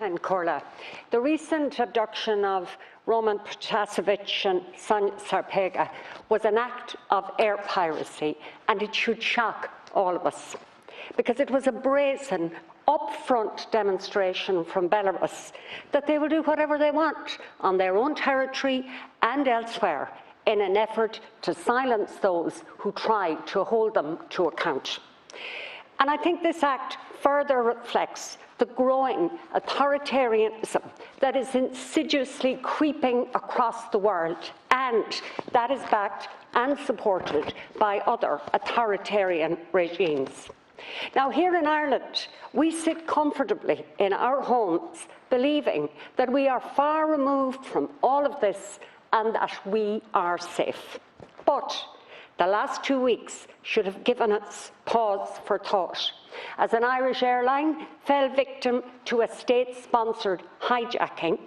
and Corla. The recent abduction of Roman Protasevich and Sonia Sarpega was an act of air piracy, and it should shock all of us, because it was a brazen, upfront demonstration from Belarus that they will do whatever they want on their own territory and elsewhere in an effort to silence those who try to hold them to account. And I think this act further reflects the growing authoritarianism that is insidiously creeping across the world, and that is backed and supported by other authoritarian regimes. Now, here in Ireland, we sit comfortably in our homes, believing that we are far removed from all of this and that we are safe. But the last 2 weeks should have given us pause for thought, as an Irish airline fell victim to a state-sponsored hijacking,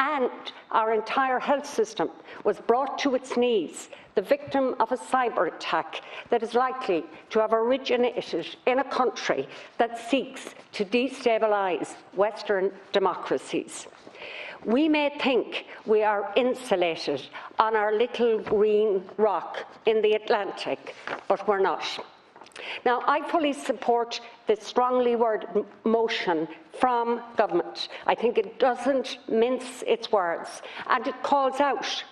and our entire health system was brought to its knees, the victim of a cyber attack that is likely to have originated in a country that seeks to destabilise Western democracies. We may think we are insulated on our little green rock in the Atlantic, but we're not. Now, I fully support this strongly worded motion from government. I think it doesn't mince its words, and it calls out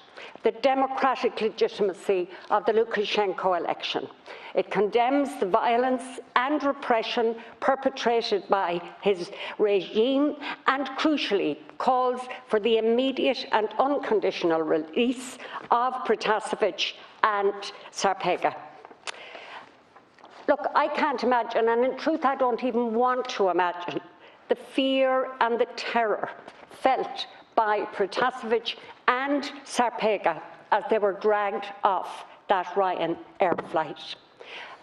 the democratic legitimacy of the Lukashenko election. It condemns the violence and repression perpetrated by his regime and, crucially, calls for the immediate and unconditional release of Protasevich and Sarpega. Look, I can't imagine, and in truth I don't even want to imagine, the fear and the terror felt by Protasevich and Sarpega as they were dragged off that Ryanair flight.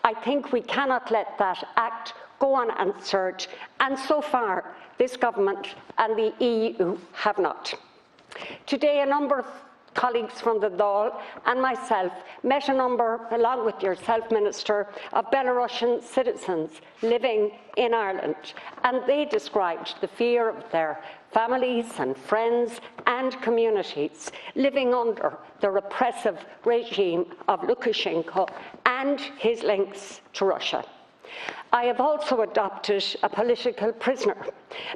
I think we cannot let that act go unanswered, and so far this government and the EU have not. Today, a number of colleagues from the Dáil and myself met a number, along with yourself, Minister, of Belarusian citizens living in Ireland, and they described the fear of their families and friends and communities living under the repressive regime of Lukashenko and his links to Russia. I have also adopted a political prisoner,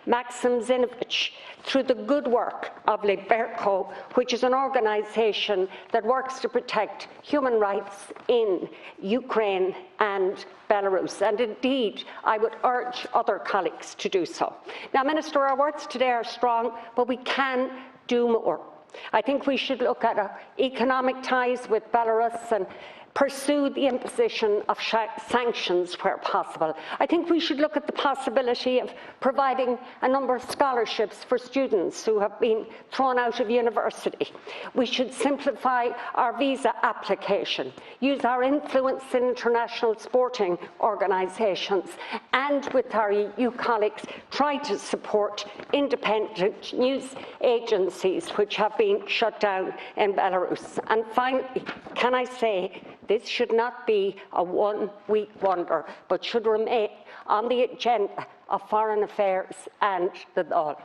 Maxim Zinovich, through the good work of Liberco, which is an organisation that works to protect human rights in Ukraine and Belarus. And indeed, I would urge other colleagues to do so. Now, Minister, our words today are strong, but we can do more. I think we should look at our economic ties with Belarus and pursue the imposition of sanctions where possible. I think we should look at the possibility of providing a number of scholarships for students who have been thrown out of university. We should simplify our visa application, use our influence in international sporting organisations, and with our EU colleagues try to support independent news agencies which have been shut down in Belarus. And finally, can I say, this should not be a one-week wonder, but should remain on the agenda of foreign affairs and the Dáil.